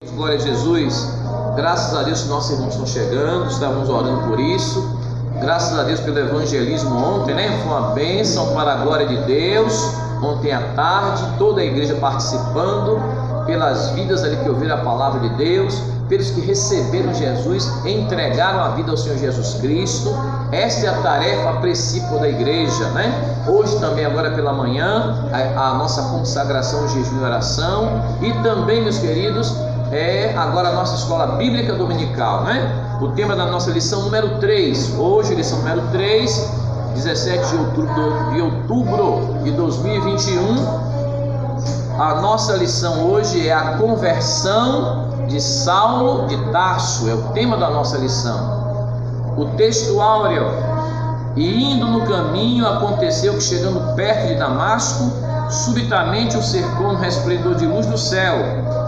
Glória a Jesus. Graças a Deus que nossos irmãos estão chegando, estávamos orando por isso. Graças a Deus pelo evangelismo ontem, né? Foi uma bênção para a glória de Deus. Ontem à tarde, toda a igreja participando, pelas vidas ali que ouviram a palavra de Deus, pelos que receberam Jesus, entregaram a vida ao Senhor Jesus Cristo. Esta é a tarefa principal da igreja, né? Hoje também, agora pela manhã, a nossa consagração, jejum e oração. E também, meus queridos, agora a nossa escola bíblica dominical, né? O tema da nossa lição número 3. Hoje, lição número 3, 17 de outubro de 2021. A nossa lição hoje é a conversão de Saulo de Tarso. É o tema da nossa lição. O texto áureo: e indo no caminho, aconteceu que, chegando perto de Damasco, subitamente o cercou um resplendor de luz do céu,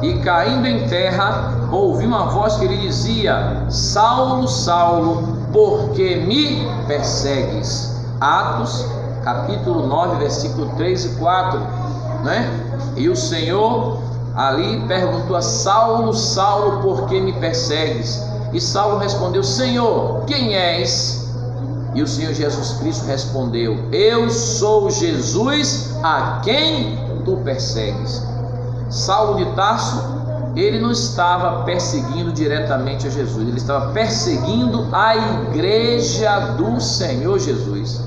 e caindo em terra, ouviu uma voz que lhe dizia: Saulo, Saulo, por que me persegues? Atos, capítulo 9, versículo 3 e 4, né? E o Senhor ali perguntou a Saulo: Saulo, por que me persegues? E Saulo respondeu: Senhor, quem és? E o Senhor Jesus Cristo respondeu: Eu sou Jesus a quem tu persegues. Saulo de Tarso, ele não estava perseguindo diretamente a Jesus, ele estava perseguindo a igreja do Senhor Jesus.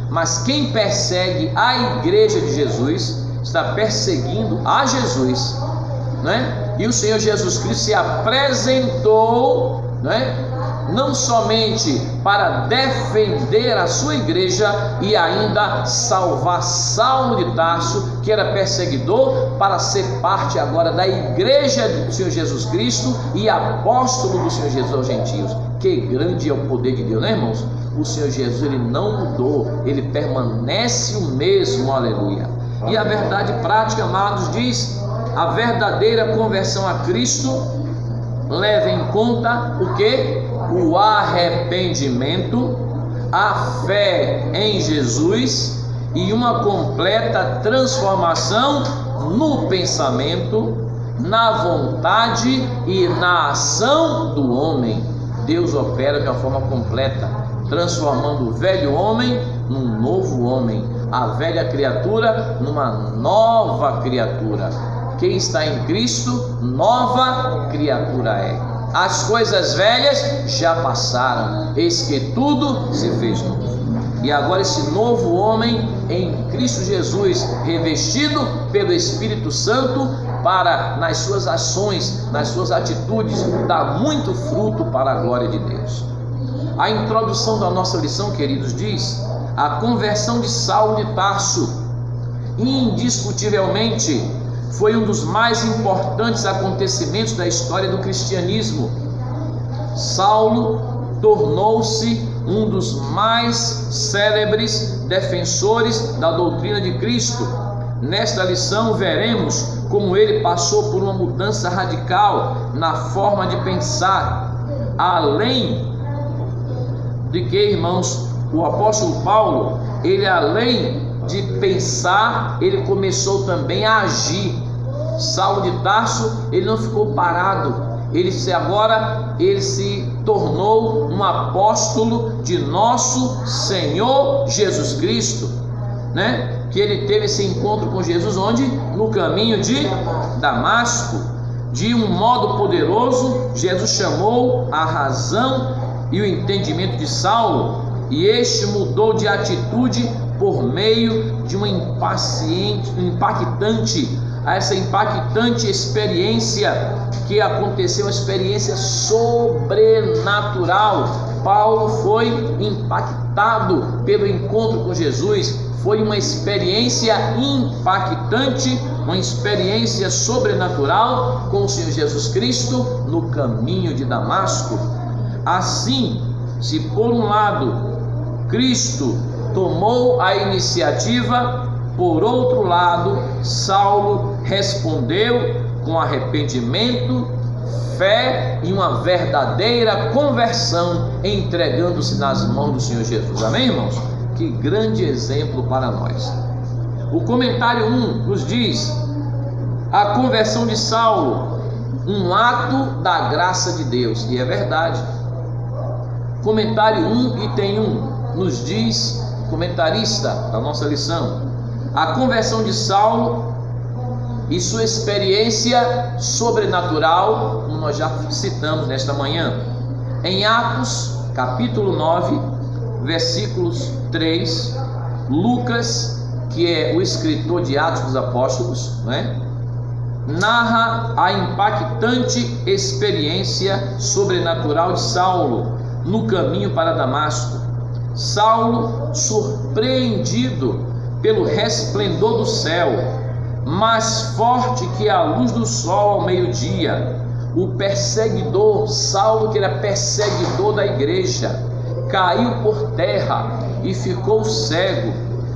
Mas quem persegue a igreja de Jesus está perseguindo a Jesus, né? E o Senhor Jesus Cristo se apresentou, né? Não somente para defender a sua igreja e ainda salvar Saulo de Tarso, que era perseguidor, para ser parte agora da igreja do Senhor Jesus Cristo e apóstolo do Senhor Jesus aos gentios. Que grande é o poder de Deus, né, irmãos? O Senhor Jesus, ele não mudou, ele permanece o mesmo, aleluia. E a verdade prática, amados, diz: a verdadeira conversão a Cristo leva em conta o que? O arrependimento, a fé em Jesus e uma completa transformação no pensamento, na vontade e na ação do homem. Deus opera de uma forma completa, transformando o velho homem num novo homem, a velha criatura numa nova criatura. Quem está em Cristo, nova criatura é. As coisas velhas já passaram, eis que tudo se fez novo. E agora esse novo homem em Cristo Jesus, revestido pelo Espírito Santo, para nas suas ações, nas suas atitudes, dar muito fruto para a glória de Deus. A introdução da nossa lição, queridos, diz: a conversão de Saulo de Tarso, indiscutivelmente, foi um dos mais importantes acontecimentos da história do cristianismo. Saulo tornou-se um dos mais célebres defensores da doutrina de Cristo. Nesta lição veremos como ele passou por uma mudança radical na forma de pensar. Além de que, irmãos, o apóstolo Paulo, ele além de pensar, ele começou também a agir. Saulo de Tarso, ele não ficou parado, ele se tornou um apóstolo de nosso Senhor Jesus Cristo, né? Que ele teve esse encontro com Jesus onde? No caminho de Damasco. De um modo poderoso, Jesus chamou a razão e o entendimento de Saulo, e este mudou de atitude por meio de uma essa impactante experiência que aconteceu, uma experiência sobrenatural. Paulo foi impactado pelo encontro com Jesus, foi uma experiência impactante, uma experiência sobrenatural com o Senhor Jesus Cristo no caminho de Damasco. Assim, se por um lado Cristo tomou a iniciativa, por outro lado, Saulo respondeu com arrependimento, fé e uma verdadeira conversão, entregando-se nas mãos do Senhor Jesus. Amém, irmãos? Que grande exemplo para nós. O comentário 1 nos diz: a conversão de Saulo um ato da graça de Deus. E é verdade. Comentário 1, item 1, nos diz, comentarista da nossa lição, a conversão de Saulo e sua experiência sobrenatural, como nós já citamos nesta manhã, em Atos, capítulo 9, versículos 3, Lucas, que é o escritor de Atos dos Apóstolos, narra a impactante experiência sobrenatural de Saulo no caminho para Damasco. Saulo, surpreendido pelo resplendor do céu, mais forte que a luz do sol ao meio-dia, o perseguidor, Saulo, que era perseguidor da igreja, caiu por terra e ficou cego.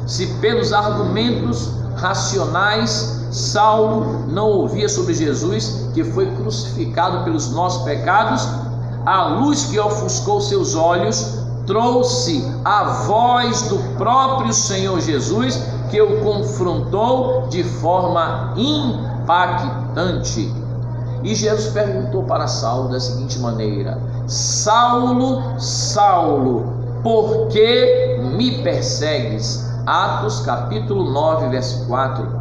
Se pelos argumentos racionais Saulo não ouvia sobre Jesus, que foi crucificado pelos nossos pecados, a luz que ofuscou seus olhos trouxe a voz do próprio Senhor Jesus, que o confrontou de forma impactante. E Jesus perguntou para Saulo da seguinte maneira: Saulo, Saulo, por que me persegues? Atos capítulo 9, verso 4.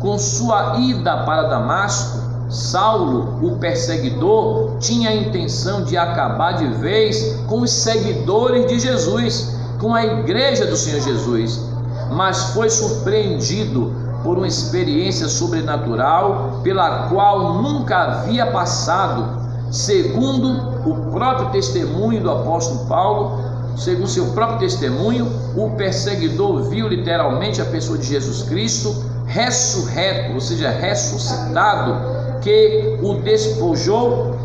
Com sua ida para Damasco, Saulo, o perseguidor, tinha a intenção de acabar de vez com os seguidores de Jesus, com a igreja do Senhor Jesus, mas foi surpreendido por uma experiência sobrenatural pela qual nunca havia passado. Segundo o próprio testemunho do apóstolo Paulo, segundo seu próprio testemunho, o perseguidor viu literalmente a pessoa de Jesus Cristo ressurreto, ou seja, ressuscitado, que o despojou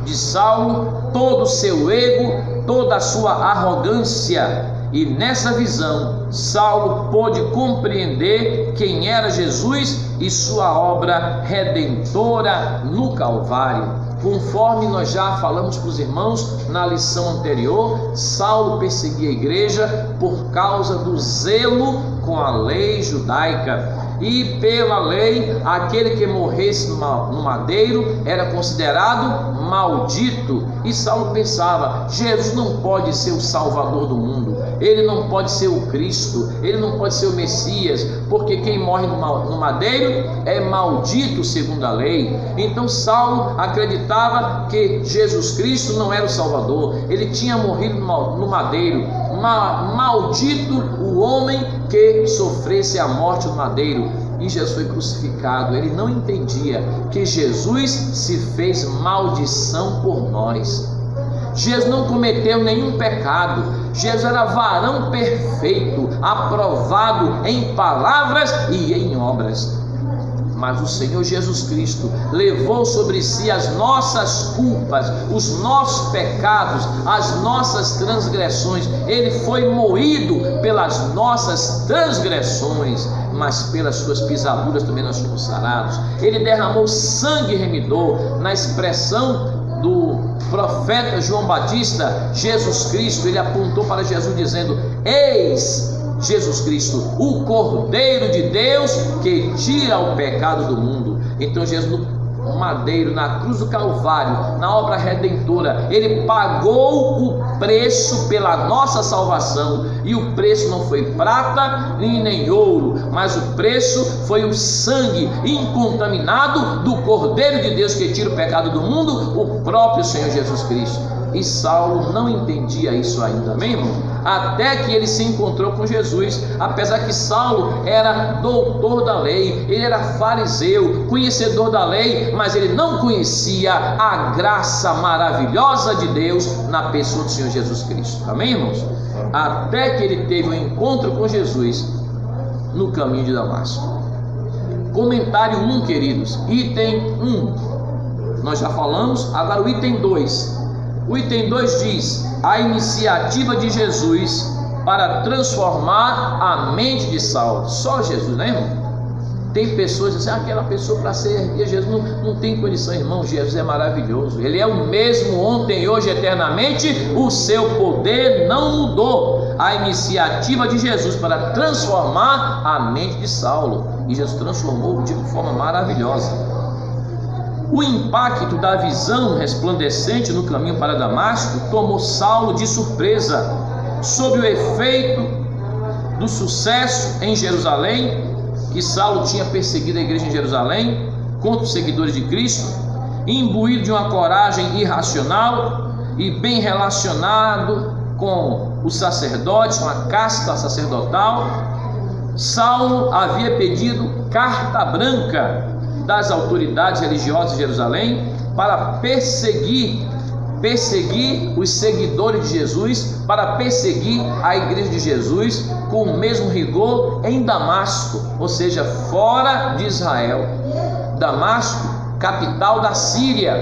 de Saulo todo o seu ego, toda a sua arrogância. E nessa visão, Saulo pôde compreender quem era Jesus e sua obra redentora no Calvário. Conforme nós já falamos para os irmãos na lição anterior, Saulo perseguia a igreja por causa do zelo com a lei judaica. E pela lei, aquele que morresse no madeiro era considerado maldito. E Saulo pensava: Jesus não pode ser o Salvador do mundo, ele não pode ser o Cristo, ele não pode ser o Messias, porque quem morre no madeiro é maldito segundo a lei. Então Saulo acreditava que Jesus Cristo não era o Salvador, ele tinha morrido no madeiro. Maldito o homem que sofresse a morte no madeiro. E Jesus foi crucificado. Ele não entendia que Jesus se fez maldição por nós. Jesus não cometeu nenhum pecado. Jesus era varão perfeito, aprovado em palavras e em obras. Mas o Senhor Jesus Cristo levou sobre si as nossas culpas, os nossos pecados, as nossas transgressões. Ele foi moído pelas nossas transgressões, mas pelas suas pisaduras também nós fomos sarados. Ele derramou sangue remidor. Na expressão do profeta João Batista, Jesus Cristo, ele apontou para Jesus dizendo: eis Jesus Cristo, o Cordeiro de Deus que tira o pecado do mundo. Então Jesus no madeiro, na cruz do Calvário, na obra redentora, ele pagou o preço pela nossa salvação. E o preço não foi prata nem ouro, mas o preço foi o sangue incontaminado do Cordeiro de Deus que tira o pecado do mundo, o próprio Senhor Jesus Cristo. E Saulo não entendia isso ainda, amém, irmão? Até que ele se encontrou com Jesus. Apesar que Saulo era doutor da lei, ele era fariseu, conhecedor da lei, mas ele não conhecia a graça maravilhosa de Deus na pessoa do Senhor Jesus Cristo, amém, irmãos? Até que ele teve um encontro com Jesus no caminho de Damasco. Comentário 1, queridos, item 1, nós já falamos. Agora o item 2. O item 2 diz: a iniciativa de Jesus para transformar a mente de Saulo. Só Jesus, né, irmão? Tem pessoas que dizem: aquela pessoa para servir Jesus não tem condição. Irmão, Jesus é maravilhoso. Ele é o mesmo ontem, hoje, eternamente. O seu poder não mudou. A iniciativa de Jesus para transformar a mente de Saulo. E Jesus transformou de forma maravilhosa. O impacto da visão resplandecente no caminho para Damasco tomou Saulo de surpresa. Sob o efeito do sucesso em Jerusalém, que Saulo tinha perseguido a igreja em Jerusalém contra os seguidores de Cristo, imbuído de uma coragem irracional e bem relacionado com os sacerdotes, com a casta sacerdotal, Saulo havia pedido carta branca das autoridades religiosas de Jerusalém para perseguir os seguidores de Jesus, para perseguir a igreja de Jesus com o mesmo rigor em Damasco, ou seja, fora de Israel. Damasco, capital da Síria,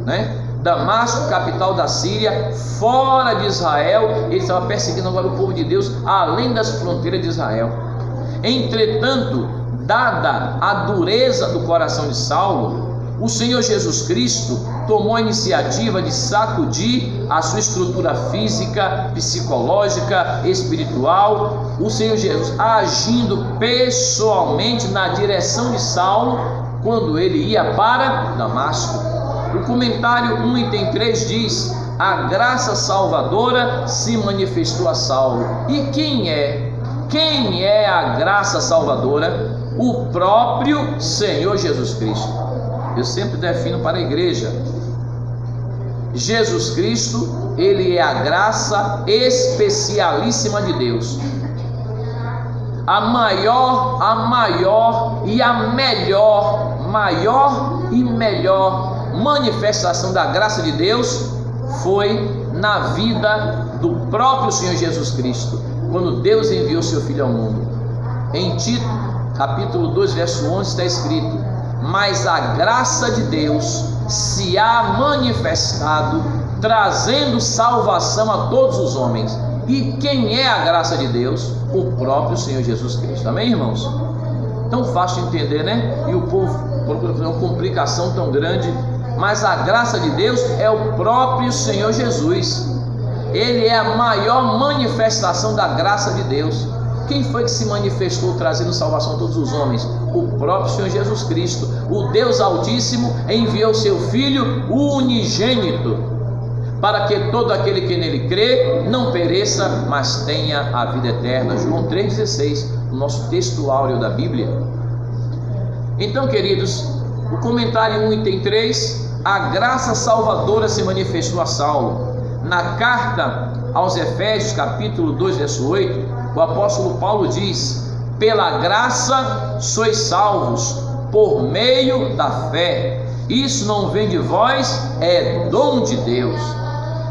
né? Damasco, capital da Síria, fora de Israel. Ele estava perseguindo agora o povo de Deus além das fronteiras de Israel. Entretanto, dada a dureza do coração de Saulo, o Senhor Jesus Cristo tomou a iniciativa de sacudir a sua estrutura física, psicológica, espiritual. O Senhor Jesus agindo pessoalmente na direção de Saulo quando ele ia para Damasco. O comentário 1 item 3 diz: a graça salvadora se manifestou a Saulo. E quem é a graça salvadora? O próprio Senhor Jesus Cristo. Eu sempre defino para a igreja: Jesus Cristo, ele é a graça especialíssima de Deus. A maior e melhor manifestação da graça de Deus foi na vida do próprio Senhor Jesus Cristo, quando Deus enviou seu Filho ao mundo. Em Tito, capítulo 2, verso 11, está escrito: mas a graça de Deus se há manifestado, trazendo salvação a todos os homens. E quem é a graça de Deus? O próprio Senhor Jesus Cristo. Amém, irmãos? Tão fácil de entender, né? E o povo procura fazer uma complicação tão grande. Mas a graça de Deus é o próprio Senhor Jesus. Ele é a maior manifestação da graça de Deus. Quem foi que se manifestou trazendo salvação a todos os homens? O próprio Senhor Jesus Cristo. O Deus Altíssimo enviou seu Filho unigênito, para que todo aquele que nele crê não pereça, mas tenha a vida eterna. João 3,16, o nosso texto áureo da Bíblia. Então, queridos, o comentário 1 item 3, a graça salvadora se manifestou a Saulo. Na carta aos Efésios, capítulo 2, verso 8, o apóstolo Paulo diz: pela graça sois salvos, por meio da fé. Isso não vem de vós, é dom de Deus.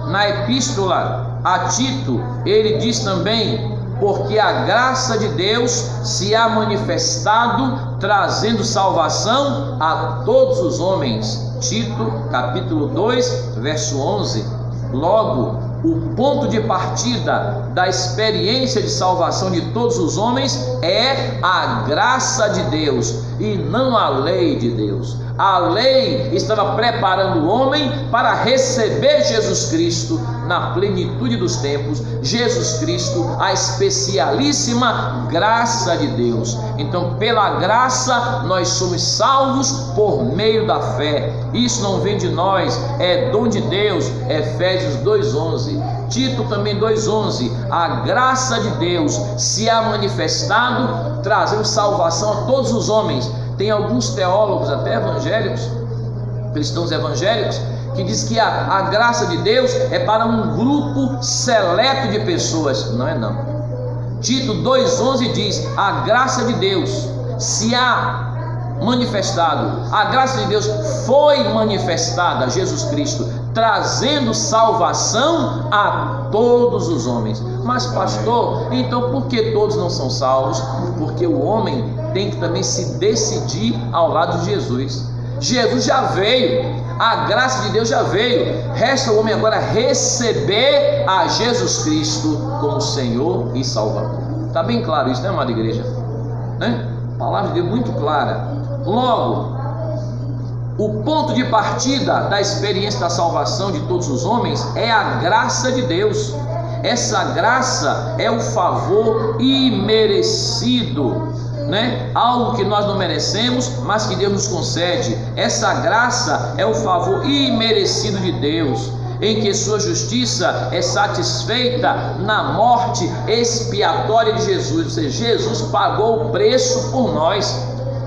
Na epístola a Tito, ele diz também: porque a graça de Deus se há manifestado, trazendo salvação a todos os homens. Tito, capítulo 2, verso 11. Logo, o ponto de partida da experiência de salvação de todos os homens é a graça de Deus e não a lei de Deus. A lei estava preparando o homem para receber Jesus Cristo na plenitude dos tempos. Jesus Cristo, a especialíssima graça de Deus. Então, pela graça, nós somos salvos por meio da fé. Isso não vem de nós, é dom de Deus. Efésios 2,11. Tito também 2,11. A graça de Deus se há manifestado, trazendo salvação a todos os homens. Tem alguns teólogos, até evangélicos, cristãos evangélicos, que diz que a graça de Deus é para um grupo seleto de pessoas. Não é não. Tito 2,11 diz: a graça de Deus se há manifestado, a graça de Deus foi manifestada, Jesus Cristo, trazendo salvação a todos os homens. Mas pastor, então por que todos não são salvos? Porque o homem tem que também se decidir ao lado de Jesus. Jesus já veio, a graça de Deus já veio, resta o homem agora receber a Jesus Cristo como Senhor e Salvador. Está bem claro isso, né, amada igreja? Né? A palavra de Deus muito clara. Logo, o ponto de partida da experiência da salvação de todos os homens é a graça de Deus. Essa graça é o favor imerecido né? Algo que nós não merecemos, mas que Deus nos concede. Essa graça é o favor imerecido de Deus, em que sua justiça é satisfeita na morte expiatória de Jesus. Ou seja, Jesus pagou o preço por nós,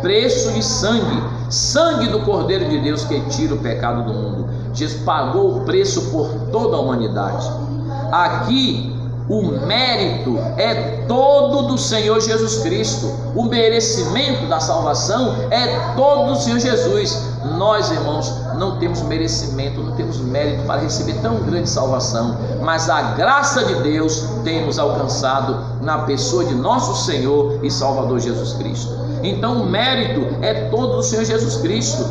preço de sangue, sangue do Cordeiro de Deus que tira o pecado do mundo. Jesus pagou o preço por toda a humanidade. Aqui o mérito é todo do Senhor Jesus Cristo. O merecimento da salvação é todo do Senhor Jesus. Nós, irmãos, não temos merecimento, não temos mérito para receber tão grande salvação, mas a graça de Deus temos alcançado na pessoa de nosso Senhor e Salvador Jesus Cristo. Então o mérito é todo do Senhor Jesus Cristo.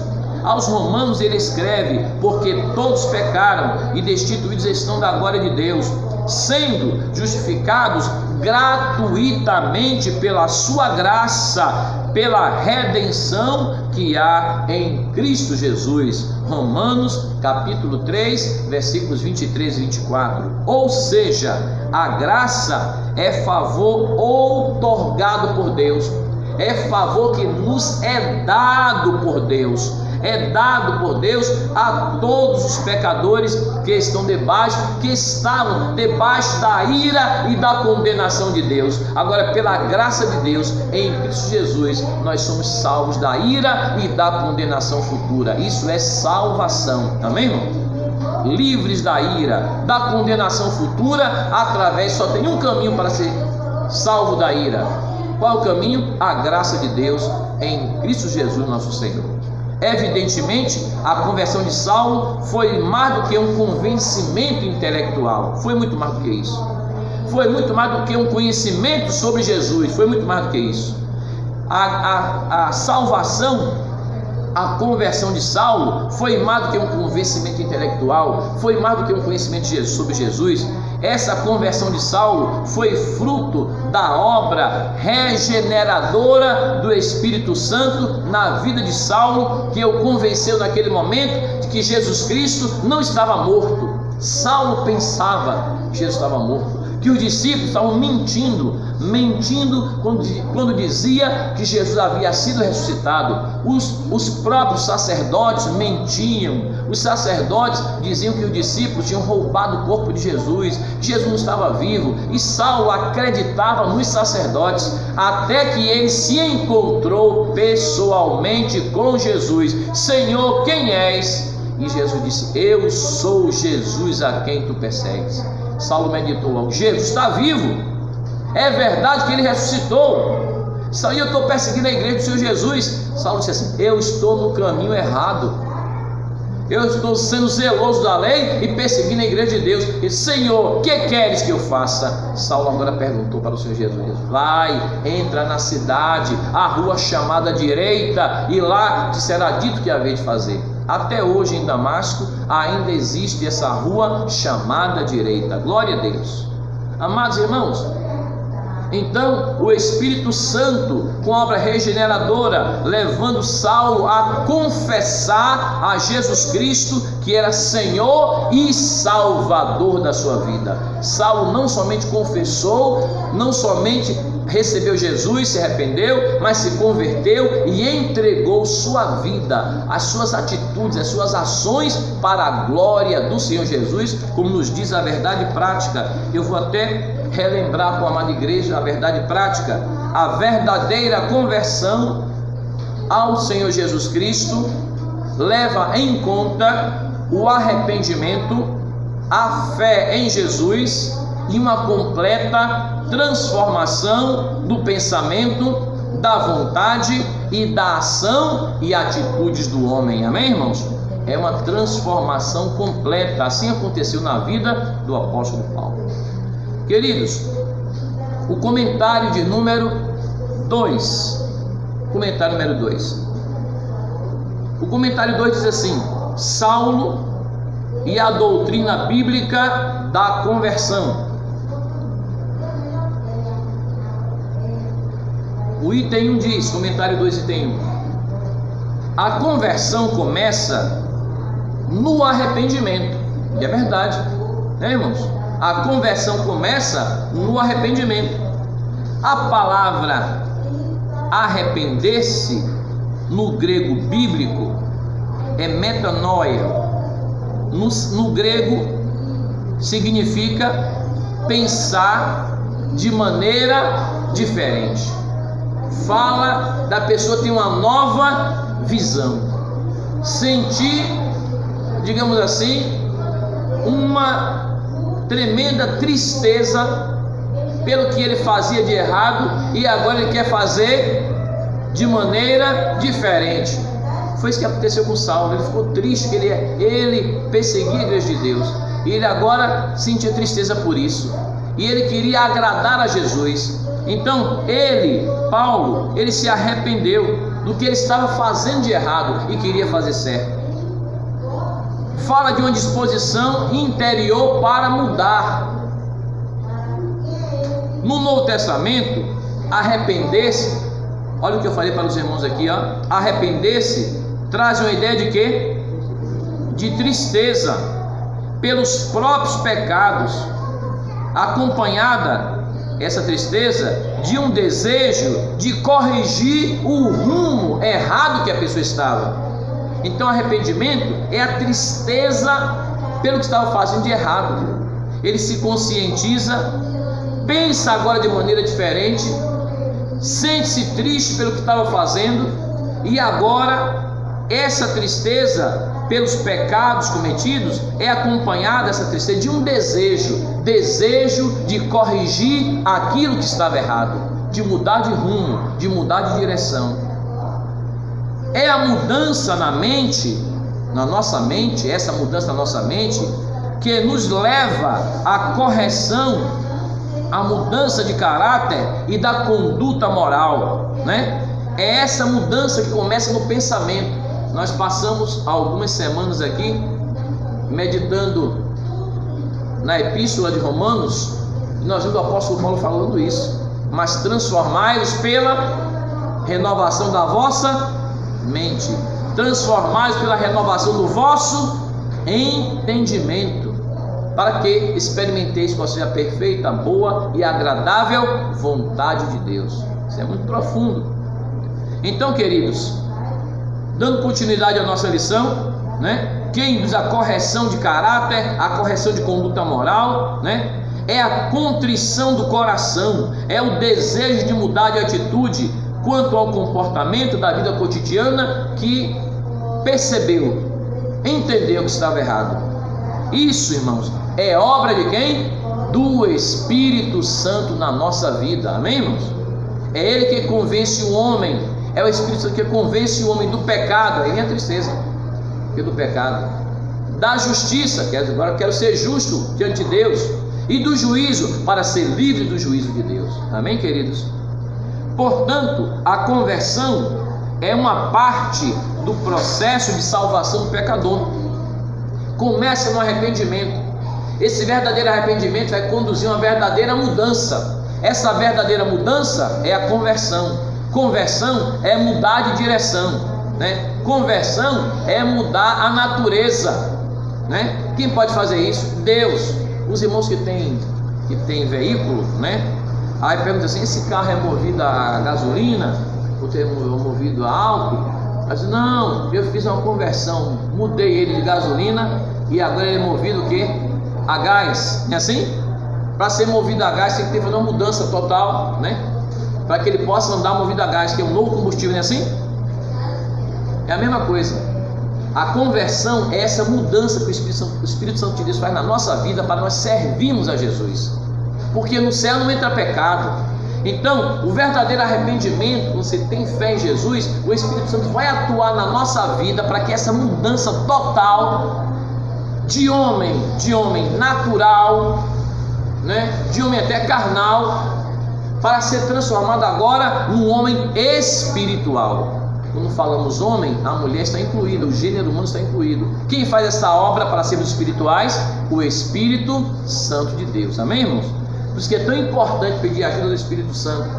Aos Romanos ele escreve: porque todos pecaram e destituídos estão da glória de Deus, sendo justificados gratuitamente pela sua graça, pela redenção que há em Cristo Jesus. Romanos capítulo 3, versículos 23 e 24. Ou seja, a graça é favor outorgado por Deus, é favor que nos é dado por Deus. É dado por Deus a todos os pecadores que estavam debaixo da ira e da condenação de Deus. Agora, pela graça de Deus, em Cristo Jesus, nós somos salvos da ira e da condenação futura. Isso é salvação, amém, irmão? Livres da ira, da condenação futura, só tem um caminho para ser salvo da ira. Qual o caminho? A graça de Deus em Cristo Jesus, nosso Senhor. Evidentemente, a conversão de Saulo foi mais do que um convencimento intelectual, foi muito mais do que isso. Foi muito mais do que um conhecimento sobre Jesus, foi muito mais do que isso. A salvação, a conversão de Saulo foi mais do que um convencimento intelectual, foi mais do que um conhecimento sobre Jesus. Essa conversão de Saulo foi fruto da obra regeneradora do Espírito Santo na vida de Saulo, que o convenceu naquele momento de que Jesus Cristo não estava morto. Saulo pensava que Jesus estava morto, que os discípulos estavam mentindo quando dizia que Jesus havia sido ressuscitado. Os próprios sacerdotes mentiam. Os sacerdotes diziam que os discípulos tinham roubado o corpo de Jesus, que Jesus não estava vivo, e Saulo acreditava nos sacerdotes, até que ele se encontrou pessoalmente com Jesus. Senhor, quem és? E Jesus disse: eu sou Jesus a quem tu persegues. Saulo meditou logo: Jesus está vivo, é verdade que ele ressuscitou. E eu estou perseguindo a igreja do Senhor Jesus. Saulo disse assim: eu estou no caminho errado, eu estou sendo zeloso da lei e perseguindo a igreja de Deus. E Senhor, o que queres que eu faça? Saulo agora perguntou para o Senhor Jesus: vai, entra na cidade, a rua chamada direita, e lá te será dito o que haver de fazer. Até hoje em Damasco ainda existe essa rua chamada direita. Glória a Deus. Amados irmãos, então o Espírito Santo, com a obra regeneradora, levando Saulo a confessar a Jesus Cristo, que era Senhor e Salvador da sua vida. Saulo não somente confessou, não somente recebeu Jesus, se arrependeu, mas se converteu e entregou sua vida, as suas atitudes, as suas ações para a glória do Senhor Jesus, como nos diz a verdade prática. Eu vou até relembrar com a amada igreja a verdade prática. A verdadeira conversão ao Senhor Jesus Cristo leva em conta o arrependimento, a fé em Jesus e uma completa transformação do pensamento, da vontade e da ação e atitudes do homem. Amém, irmãos? É uma transformação completa. Assim aconteceu na vida do apóstolo Paulo. Queridos, o comentário de número 2. Comentário número 2. O comentário 2 diz assim: Saulo e a doutrina bíblica da conversão. O item 1 diz, comentário 2, item 1: a conversão começa no arrependimento. E é verdade, né, irmãos? A conversão começa no arrependimento. A palavra arrepender-se, no grego bíblico, é metanoia. No grego significa pensar de maneira diferente. Fala da pessoa ter uma nova visão, sentir, digamos assim, uma tremenda tristeza pelo que ele fazia de errado e agora ele quer fazer de maneira diferente. Foi isso que aconteceu com Saulo. Ele ficou triste, que ele perseguia a igreja de Deus, e ele agora sentia tristeza por isso, e ele queria agradar a Jesus. Então Paulo, ele se arrependeu do que ele estava fazendo de errado e queria fazer certo. Fala de uma disposição interior para mudar. No Novo Testamento, arrepender-se, olha o que eu falei para os irmãos aqui, ó. Arrepender-se traz uma ideia de quê? De tristeza pelos próprios pecados, acompanhada, essa tristeza, de um desejo de corrigir o rumo errado que a pessoa estava. Então arrependimento é a tristeza pelo que estava fazendo de errado. Ele se conscientiza, pensa agora de maneira diferente, sente-se triste pelo que estava fazendo, e agora essa tristeza pelos pecados cometidos é acompanhada, essa tristeza, de um desejo de corrigir aquilo que estava errado, de mudar de rumo, de mudar de direção. É a mudança na mente, na nossa mente, essa mudança na nossa mente, que nos leva à correção, à mudança de caráter e da conduta moral, né? É essa mudança que começa no pensamento. Nós passamos algumas semanas aqui meditando na Epístola de Romanos, e nós vimos o apóstolo Paulo falando isso. Mas transformai-vos pela renovação da vossa mente, transformai-vos pela renovação do vosso entendimento, para que experimenteis qual seja a perfeita, boa e agradável vontade de Deus. Isso é muito profundo. Então, queridos, dando continuidade à nossa lição, né? Quem diz a correção de caráter, a correção de conduta moral, né? É a contrição do coração, é o desejo de mudar de atitude quanto ao comportamento da vida cotidiana que percebeu, entendeu que estava errado. Isso, irmãos, é obra de quem? Do Espírito Santo na nossa vida, amém, irmãos? É Ele que convence o homem, é o Espírito Santo que convence o homem do pecado, aí vem a tristeza, que é do pecado, da justiça, que agora eu quero ser justo diante de Deus, e do juízo, para ser livre do juízo de Deus, amém, queridos? Portanto, a conversão é uma parte do processo de salvação do pecador. Começa no arrependimento. Esse verdadeiro arrependimento vai conduzir a uma verdadeira mudança. Essa verdadeira mudança é a conversão. Conversão é mudar de direção, né? Conversão é mudar a natureza, né? Quem pode fazer isso? Deus. Os irmãos que têm veículo, né? Aí pergunta assim: esse carro é movido a gasolina ou é movido a álcool? Mas não, eu fiz uma conversão, mudei ele de gasolina e agora ele é movido o quê? A gás, não é assim? Para ser movido a gás tem que ter uma mudança total, né? Para que ele possa andar movido a gás, que é um novo combustível, não é assim? É a mesma coisa. A conversão é essa mudança que o Espírito Santo de Deus faz na nossa vida para nós servirmos a Jesus. Porque no céu não entra pecado. Então, o verdadeiro arrependimento, quando você tem fé em Jesus, o Espírito Santo vai atuar na nossa vida para que essa mudança total de homem natural, né, de homem até carnal, para ser transformado agora num homem espiritual. Quando falamos homem, a mulher está incluída, o gênero humano está incluído. Quem faz essa obra para sermos espirituais? O Espírito Santo de Deus, amém, irmãos? Por isso que é tão importante pedir a ajuda do Espírito Santo,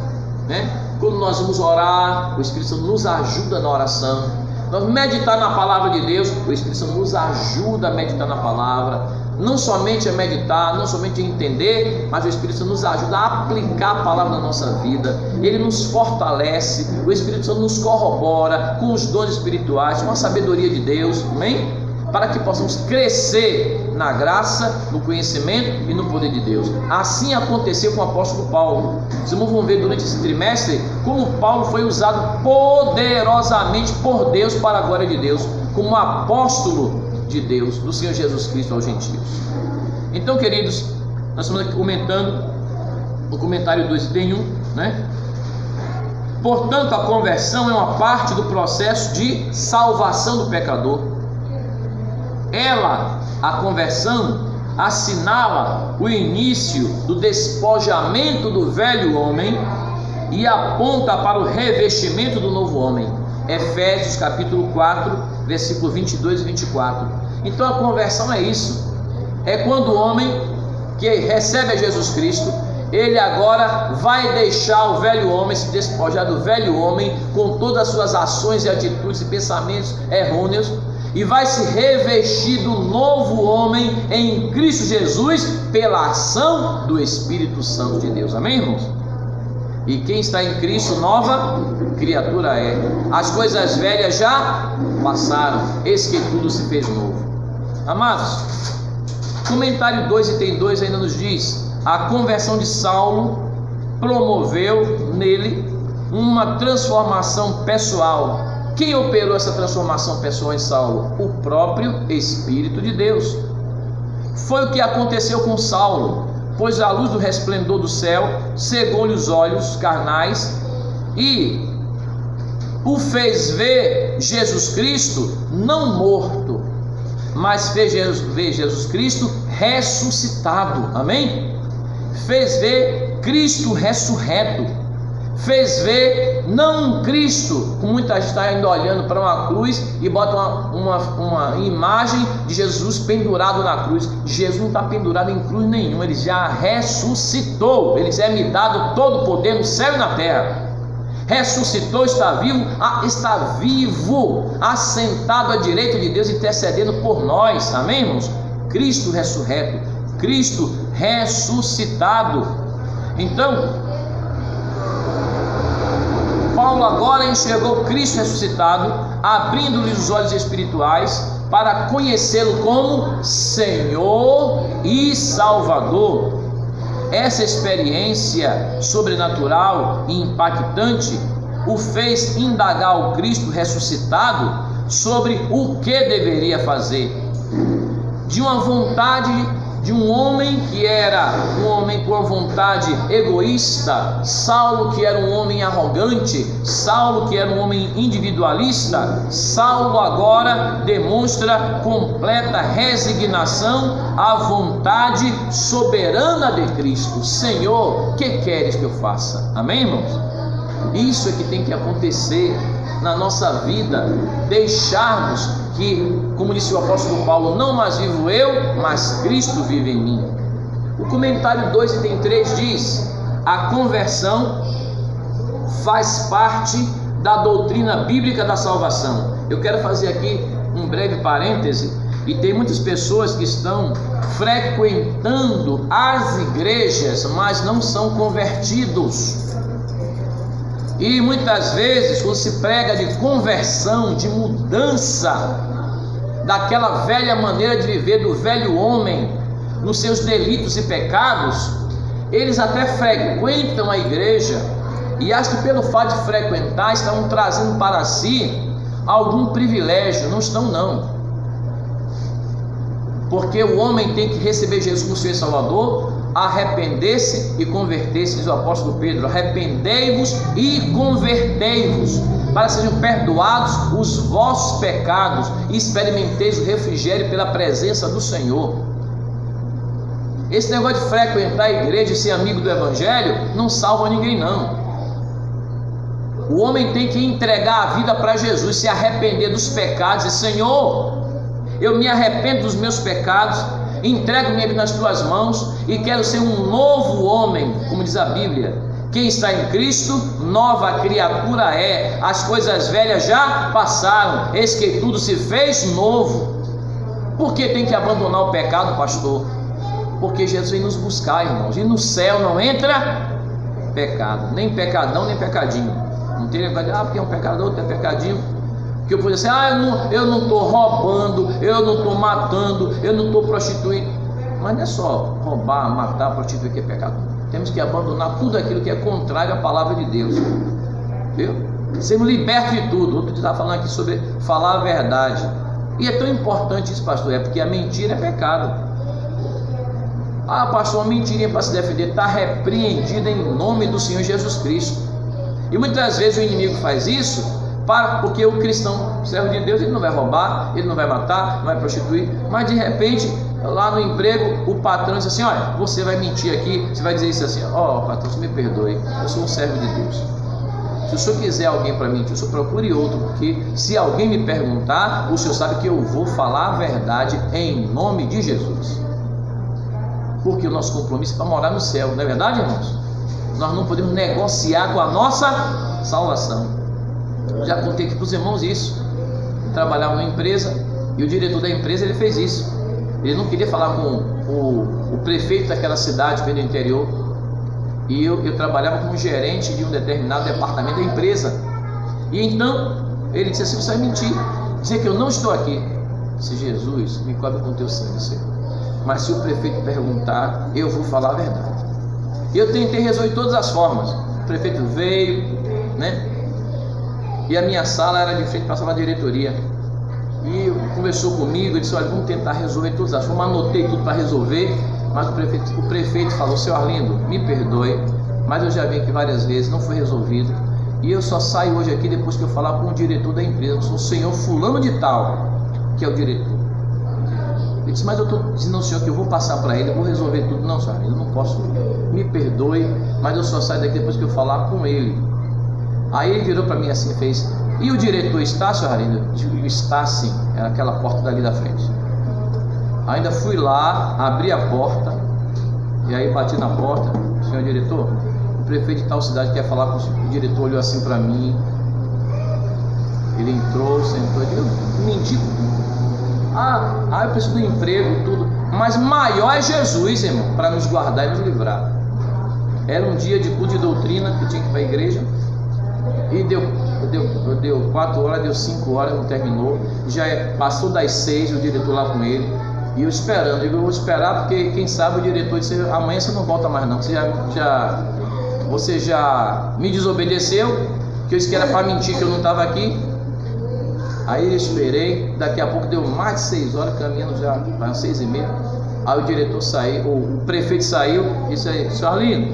né? Quando nós vamos orar, o Espírito Santo nos ajuda na oração. Nós meditar na palavra de Deus, o Espírito Santo nos ajuda a meditar na palavra, não somente a meditar, não somente a entender, mas o Espírito Santo nos ajuda a aplicar a palavra na nossa vida. Ele nos fortalece, o Espírito Santo nos corrobora com os dons espirituais, com a sabedoria de Deus, amém? Para que possamos crescer na graça, no conhecimento e no poder de Deus. Assim aconteceu com o apóstolo Paulo. Vocês vão ver durante esse trimestre como Paulo foi usado poderosamente por Deus para a glória de Deus, como apóstolo de Deus, do Senhor Jesus Cristo aos gentios. Então, queridos, nós estamos aqui comentando o comentário 2:1, né? Portanto, a conversão é uma parte do processo de salvação do pecador. Ela, a conversão, assinala o início do despojamento do velho homem e aponta para o revestimento do novo homem. Efésios capítulo 4, versículo 22 e 24. Então a conversão é isso. É quando o homem que recebe a Jesus Cristo, ele agora vai deixar o velho homem, se despojar do velho homem com todas as suas ações e atitudes e pensamentos errôneos, e vai se revestir do novo homem em Cristo Jesus pela ação do Espírito Santo de Deus. Amém, irmãos? E quem está em Cristo, nova criatura é. As coisas velhas já passaram, eis que tudo se fez novo. Amados, comentário 2:2 ainda nos diz: a conversão de Saulo promoveu nele uma transformação pessoal. Quem operou essa transformação pessoal em Saulo? O próprio Espírito de Deus. Foi o que aconteceu com Saulo, pois a luz do resplendor do céu cegou-lhe os olhos carnais e o fez ver Jesus Cristo não morto, mas fez ver Jesus Cristo ressuscitado. Amém? Fez ver Cristo ressurreto. Fez ver não um Cristo, como muita gente está ainda olhando para uma cruz e bota uma imagem de Jesus pendurado na cruz. Jesus não está pendurado em cruz nenhuma, ele já ressuscitou. Ele já me dado todo o poder no céu e na terra. Ressuscitou, está vivo, assentado à direita de Deus, intercedendo por nós. Amém, irmãos? Cristo ressurreto, Cristo ressuscitado. Então, Paulo agora enxergou Cristo ressuscitado, abrindo-lhe os olhos espirituais para conhecê-lo como Senhor e Salvador. Essa experiência sobrenatural e impactante o fez indagar o Cristo ressuscitado sobre o que deveria fazer. De uma vontade de um homem que era um homem com a vontade egoísta, Saulo que era um homem arrogante, Saulo que era um homem individualista, Saulo agora demonstra completa resignação à vontade soberana de Cristo. Senhor, que queres que eu faça? Amém, irmãos? Isso é que tem que acontecer na nossa vida, deixarmos que, como disse o apóstolo Paulo, não mais vivo eu, mas Cristo vive em mim. O comentário 2:3 diz: a conversão faz parte da doutrina bíblica da salvação. Eu quero fazer aqui um breve parêntese, e tem muitas pessoas que estão frequentando as igrejas, mas não são convertidos. E muitas vezes, quando se prega de conversão, de mudança daquela velha maneira de viver do velho homem, nos seus delitos e pecados, eles até frequentam a igreja e acham que pelo fato de frequentar estão trazendo para si algum privilégio. Não estão, não. Porque o homem tem que receber Jesus como Senhor e Salvador, arrepender-se e converter-se, diz o apóstolo Pedro. Arrependei-vos e convertei-vos, para que sejam perdoados os vossos pecados e experimenteis o refrigério pela presença do Senhor. Esse negócio de frequentar a igreja e ser amigo do evangelho não salva ninguém, não. O homem tem que entregar a vida para Jesus, se arrepender dos pecados e dizer: Senhor, eu me arrependo dos meus pecados, entrego minha vida nas tuas mãos e quero ser um novo homem, como diz a Bíblia. Quem está em Cristo, nova criatura é. As coisas velhas já passaram, eis que tudo se fez novo. Por que tem que abandonar o pecado, pastor? Porque Jesus vem nos buscar, irmãos. E no céu não entra pecado, nem pecadão, nem pecadinho. Não tem negócio de, porque é um pecador, outro é pecadinho. Que eu podia dizer, eu não estou roubando, eu não estou matando, eu não estou prostituindo. Mas não é só roubar, matar, prostituir que é pecado. Temos que abandonar tudo aquilo que é contrário à palavra de Deus. Viu? Sermos libertos de tudo. Outro dia estava falando aqui sobre falar a verdade. E é tão importante isso, pastor, é porque a mentira é pecado. Pastor, uma mentirinha para se defender está repreendida em nome do Senhor Jesus Cristo. E muitas vezes o inimigo faz isso porque o cristão, servo de Deus, ele não vai roubar, ele não vai matar, não vai prostituir, mas de repente, lá no emprego, o patrão diz assim, olha, você vai mentir aqui, você vai dizer isso assim, patrão, você me perdoe, eu sou um servo de Deus. Se o senhor quiser alguém para mentir, o senhor procure outro, porque se alguém me perguntar, o senhor sabe que eu vou falar a verdade em nome de Jesus. Porque o nosso compromisso é para morar no céu, não é verdade, irmãos? Nós não podemos negociar com a nossa salvação. Já contei aqui para os irmãos isso. Eu trabalhava numa empresa e o diretor da empresa ele fez isso. Ele não queria falar com o prefeito daquela cidade, do interior. E eu trabalhava como gerente de um determinado departamento da empresa. E então ele disse assim: você vai mentir, dizer que eu não estou aqui. Eu disse: Jesus, me cobre com teu sangue, Senhor. Mas se o prefeito perguntar, eu vou falar a verdade. Eu tentei resolver de todas as formas. O prefeito veio, né? E a minha sala era de frente para a sala da diretoria. E conversou comigo, ele disse: olha, vamos tentar resolver todas as formas. Anotei tudo para resolver. Mas o prefeito falou: seu Arlindo, me perdoe, mas eu já vim aqui várias vezes, não foi resolvido. E eu só saio hoje aqui depois que eu falar com o diretor da empresa, o senhor fulano de tal, que é o diretor. Ele disse: mas eu estou dizendo ao senhor que eu vou passar para ele, eu vou resolver tudo. Não, senhor, eu não posso, me perdoe, mas eu só saio daqui depois que eu falar com ele. Aí ele virou para mim assim, fez: e o diretor está, senhor Arlindo? Está sim, era aquela porta dali da frente. Ainda fui lá, abri a porta, e aí bati na porta: senhor diretor, o prefeito de tal cidade quer falar com o senhor. O diretor olhou assim para mim, ele entrou, sentou, eu menti. Eu preciso do emprego, tudo, mas maior é Jesus, irmão, para nos guardar e nos livrar. Era um dia de culto de doutrina, que eu tinha que ir para a igreja, e deu 4 horas, deu 5 horas, não terminou, já passou das 6, o diretor lá com ele, e eu esperando. Eu vou esperar porque quem sabe o diretor disse: amanhã você não volta mais não, você já me desobedeceu, que eu disse que era para mentir que eu não estava aqui. Aí eu esperei, daqui a pouco deu mais de 6 horas, caminhando já para 6h30. Aí o diretor saiu, o prefeito saiu e disse: senhor Arlindo,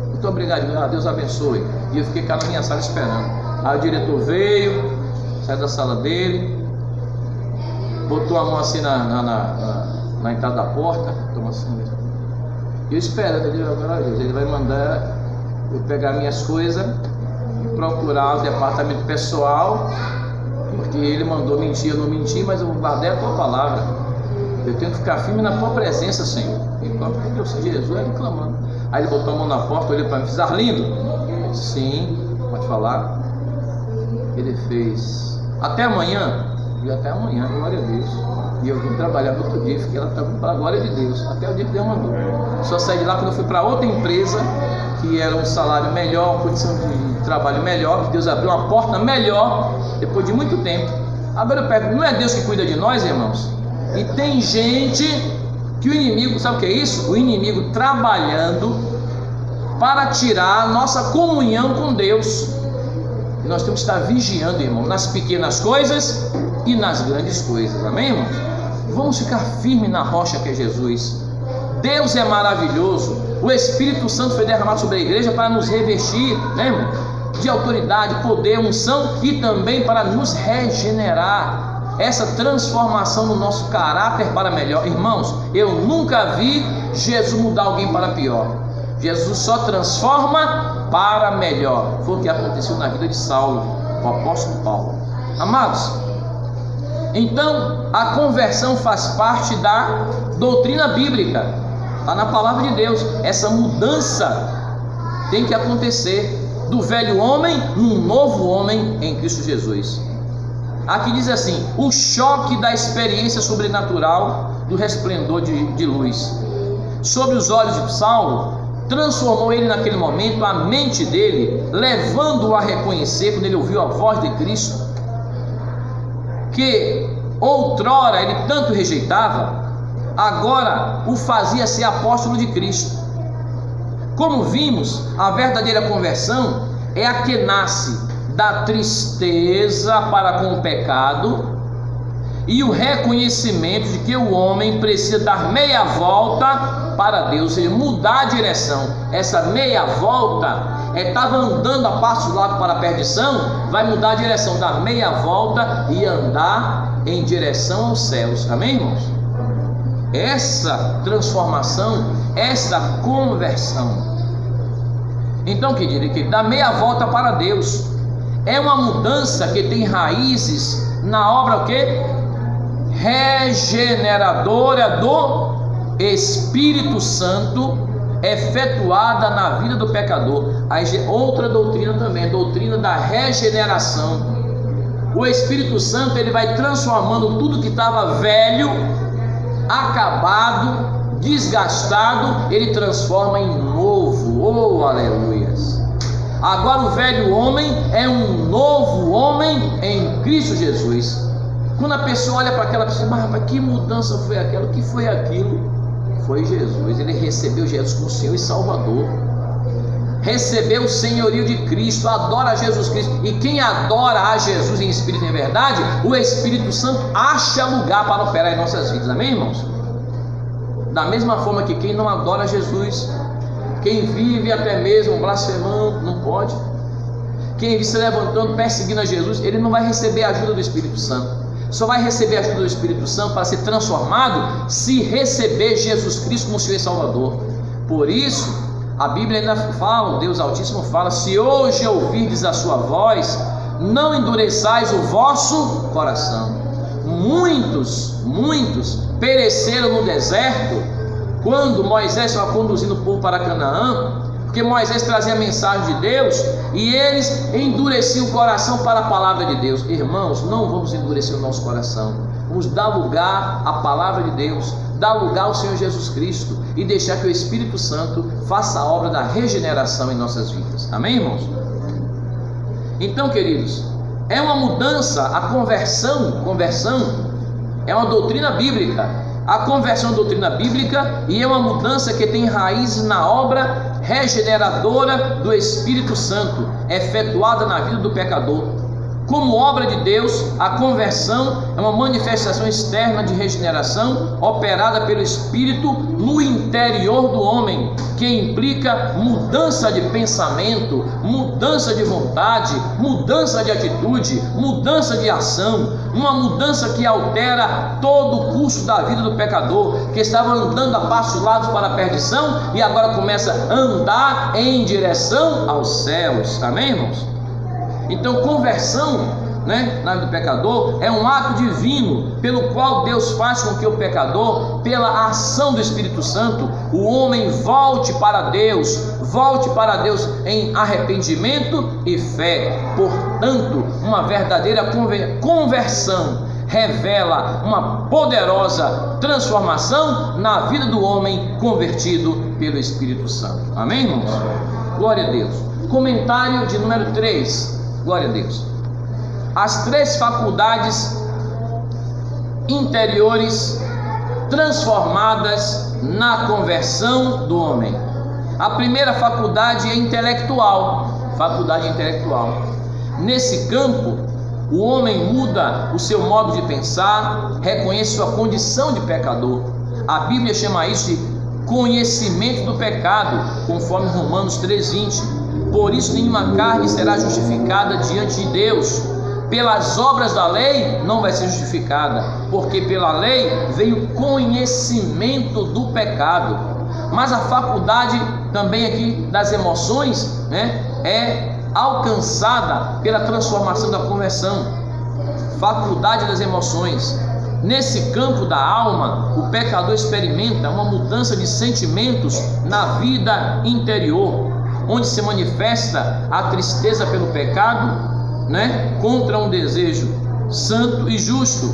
muito obrigado, Deus abençoe. E eu fiquei cá na minha sala esperando. Aí o diretor veio, saiu da sala dele, botou a mão assim na entrada da porta, tomou assim. Eu espero, ele vai mandar eu pegar minhas coisas e procurar o departamento pessoal, porque ele mandou mentir, eu não menti, mas eu guardei a tua palavra. Eu tenho que ficar firme na tua presença, Senhor. Enquanto eu sou Jesus, ele clamando. Aí ele botou a mão na porta, olhou para mim e fez: Arlindo? Sim, pode falar. Ele fez: até amanhã? E até amanhã, glória a Deus. E eu vim trabalhar no outro dia, fiquei lá para a glória de Deus, até o dia que Deus mandou. Só saí de lá quando eu fui para outra empresa, que era um salário melhor, uma condição de trabalho melhor, que Deus abriu uma porta melhor, depois de muito tempo. Agora eu pergunto: não é Deus que cuida de nós, irmãos? E tem gente que o inimigo, sabe o que é isso? O inimigo trabalhando para tirar a nossa comunhão com Deus. E nós temos que estar vigiando, irmão, nas pequenas coisas e nas grandes coisas, amém, irmãos? Vamos ficar firmes na rocha que é Jesus. Deus é maravilhoso. O Espírito Santo foi derramado sobre a igreja para nos revestir, né, irmão, de autoridade, poder, unção, e também para nos regenerar. Essa transformação no nosso caráter para melhor. Irmãos, eu nunca vi Jesus mudar alguém para pior. Jesus só transforma para melhor. Foi o que aconteceu na vida de Saulo, o apóstolo Paulo. Amados, então a conversão faz parte da doutrina bíblica. Está na palavra de Deus. Essa mudança tem que acontecer do velho homem num novo homem em Cristo Jesus. Aqui diz assim: o choque da experiência sobrenatural do resplendor de luz sobre os olhos de Saulo transformou ele naquele momento, a mente dele, levando-o a reconhecer, quando ele ouviu a voz de Cristo, que outrora ele tanto rejeitava, agora o fazia ser apóstolo de Cristo. Como vimos, a verdadeira conversão é a que nasce da tristeza para com o pecado e o reconhecimento de que o homem precisa dar meia volta para Deus, ou seja, mudar a direção. Essa meia volta estava andando a passo largo para a perdição, vai mudar a direção, dar meia volta e andar em direção aos céus. Amém, irmãos? Essa transformação, essa conversão. Então, que dá meia volta para Deus é uma mudança que tem raízes na obra o quê? Regeneradora do Espírito Santo, efetuada na vida do pecador. Aí outra doutrina também, a doutrina da regeneração. O Espírito Santo, ele vai transformando tudo que estava velho, acabado, desgastado, ele transforma em novo. Oh, aleluias! Agora o velho homem é um novo homem em Cristo Jesus. Quando a pessoa olha para aquela pessoa, mas que mudança foi aquela? O que foi aquilo? Foi Jesus. Ele recebeu Jesus como Senhor e Salvador, recebeu o senhorio de Cristo, adora Jesus Cristo. E quem adora a Jesus em espírito e em verdade, o Espírito Santo acha lugar para operar em nossas vidas. Amém, irmãos? Da mesma forma que quem não adora Jesus, quem vive até mesmo blasfemando, não pode. Quem vive se levantando, perseguindo a Jesus, ele não vai receber a ajuda do Espírito Santo. Só vai receber a ajuda do Espírito Santo para ser transformado se receber Jesus Cristo como Senhor e Salvador. Por isso, a Bíblia ainda fala, o Deus Altíssimo fala: se hoje ouvirdes a sua voz, não endureçais o vosso coração. Muitos pereceram no deserto, quando Moisés estava conduzindo o povo para Canaã, porque Moisés trazia a mensagem de Deus e eles endureciam o coração para a palavra de Deus. Irmãos, não vamos endurecer o nosso coração, vamos dar lugar à palavra de Deus, dar lugar ao Senhor Jesus Cristo e deixar que o Espírito Santo faça a obra da regeneração em nossas vidas. Amém, irmãos? Então, queridos, é uma mudança. A conversão é uma doutrina bíblica. A conversão é uma doutrina bíblica e é uma mudança que tem raízes na obra regeneradora do Espírito Santo, efetuada na vida do pecador. Como obra de Deus, a conversão é uma manifestação externa de regeneração operada pelo Espírito no interior do homem, que implica mudança de pensamento, mudança de vontade, mudança de atitude, mudança de ação, uma mudança que altera todo o curso da vida do pecador, que estava andando a passos largos para a perdição e agora começa a andar em direção aos céus. Amém, irmãos? Então, conversão, na vida do pecador é um ato divino pelo qual Deus faz com que o pecador, pela ação do Espírito Santo, o homem volte para Deus em arrependimento e fé. Portanto, uma verdadeira conversão revela uma poderosa transformação na vida do homem convertido pelo Espírito Santo. Amém, irmãos? Glória a Deus. Comentário de número 3. Glória a Deus. As 3 faculdades interiores transformadas na conversão do homem. A primeira faculdade é intelectual. Nesse campo, o homem muda o seu modo de pensar, reconhece sua condição de pecador. A Bíblia chama isso de conhecimento do pecado, conforme Romanos 3:20. Por isso nenhuma carne será justificada diante de Deus. Pelas obras da lei não vai ser justificada, porque pela lei veio o conhecimento do pecado. Mas a faculdade também aqui das emoções, é alcançada pela transformação da conversão. Faculdade das emoções. Nesse campo da alma, o pecador experimenta uma mudança de sentimentos na vida interior. onde se manifesta a tristeza pelo pecado, né? Contra um desejo santo e justo,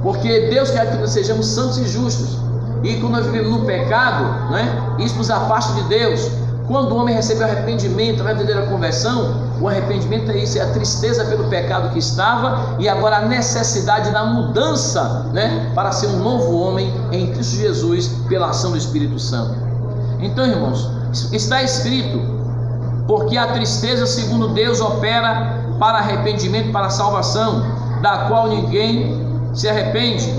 porque Deus quer que nós sejamos santos e justos, e quando nós vivemos no pecado, né? Isso nos afasta de Deus. Quando o homem recebe o arrependimento, a verdadeira conversão, o arrependimento é isso, é a tristeza pelo pecado que estava, e agora a necessidade da mudança, né? Para ser um novo homem em Cristo Jesus, pela ação do Espírito Santo. Então, irmãos, está escrito: porque a tristeza, segundo Deus, opera para arrependimento, para salvação, da qual ninguém se arrepende,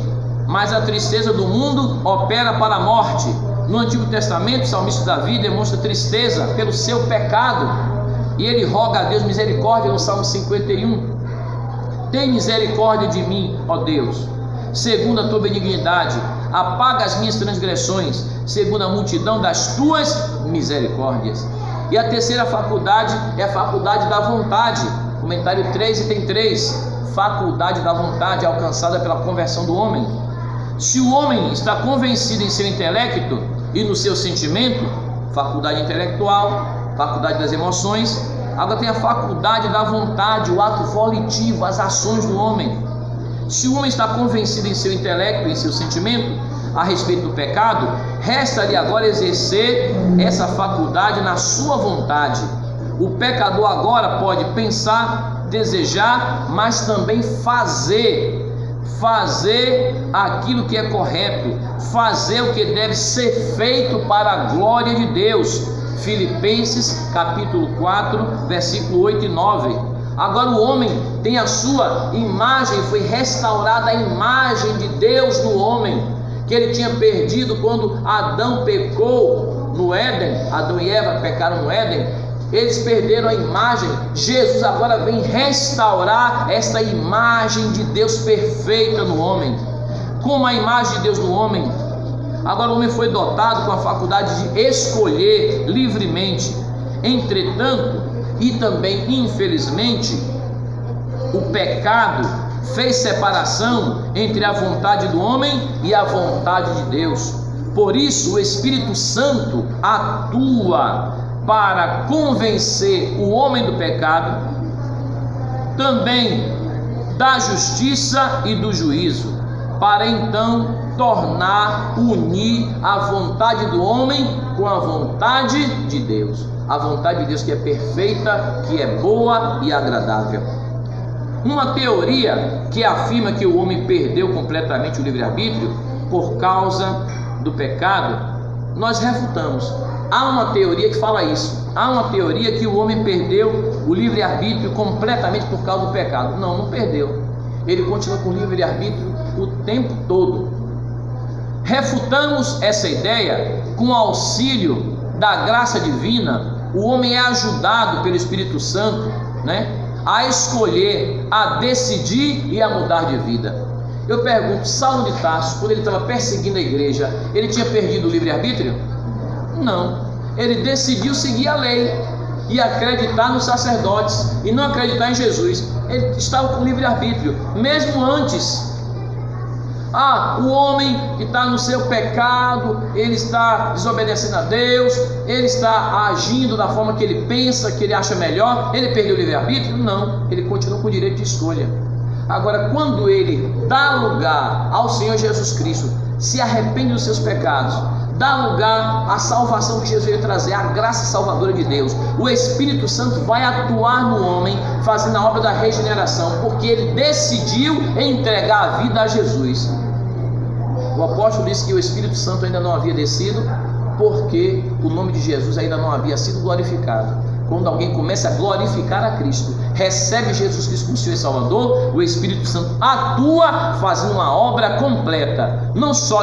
mas a tristeza do mundo opera para a morte. No Antigo Testamento, o salmista Davi demonstra tristeza pelo seu pecado, e ele roga a Deus misericórdia no Salmo 51. Tem misericórdia de mim, ó Deus, segundo a tua benignidade, apaga as minhas transgressões, segundo a multidão das tuas misericórdias. E a terceira faculdade é a faculdade da vontade. Comentário 3, item 3, faculdade da vontade alcançada pela conversão do homem. Se o homem está convencido em seu intelecto e no seu sentimento, faculdade intelectual, faculdade das emoções, agora tem a faculdade da vontade, o ato volitivo, as ações do homem. Se o homem está convencido em seu intelecto e em seu sentimento a respeito do pecado, resta-lhe agora exercer essa faculdade na sua vontade. O pecador agora pode pensar, desejar, mas também fazer aquilo que é correto, fazer o que deve ser feito para a glória de Deus. Filipenses capítulo 4, versículo 8 e 9. Agora o homem tem a sua imagem, foi restaurada a imagem de Deus no homem, que ele tinha perdido quando Adão pecou no Éden. Adão e Eva pecaram no Éden. Eles perderam a imagem. Jesus agora vem restaurar esta imagem de Deus perfeita no homem. Como a imagem de Deus no homem, agora o homem foi dotado com a faculdade de escolher livremente. Entretanto, e também infelizmente, o pecado fez separação entre a vontade do homem e a vontade de Deus. Por isso o Espírito Santo atua para convencer o homem do pecado, também da justiça e do juízo, para então unir a vontade do homem com a vontade de Deus, a vontade de Deus que é perfeita, que é boa e agradável. Uma teoria que afirma que o homem perdeu completamente o livre-arbítrio por causa do pecado, nós refutamos. Há uma teoria que fala isso. Há uma teoria que o homem perdeu o livre-arbítrio completamente por causa do pecado. Não perdeu. Ele continua com o livre-arbítrio o tempo todo. Refutamos essa ideia com o auxílio da graça divina. O homem é ajudado pelo Espírito Santo, né, a escolher, a decidir e a mudar de vida. Eu pergunto, Saulo de Tarso, quando ele estava perseguindo a igreja, ele tinha perdido o livre-arbítrio? Não, ele decidiu seguir a lei e acreditar nos sacerdotes e não acreditar em Jesus. Ele estava com livre-arbítrio, mesmo antes. O homem que está no seu pecado, ele está desobedecendo a Deus, ele está agindo da forma que ele pensa, que ele acha melhor. Ele perdeu o livre-arbítrio? Não, ele continua com o direito de escolha. Agora, quando ele dá lugar ao Senhor Jesus Cristo, se arrepende dos seus pecados, dá lugar à salvação que Jesus veio trazer, a graça salvadora de Deus, o Espírito Santo vai atuar no homem, fazendo a obra da regeneração, porque ele decidiu entregar a vida a Jesus. O apóstolo disse que o Espírito Santo ainda não havia descido, porque o nome de Jesus ainda não havia sido glorificado. Quando alguém começa a glorificar a Cristo, recebe Jesus Cristo como Senhor e Salvador, o Espírito Santo atua fazendo uma obra completa, não só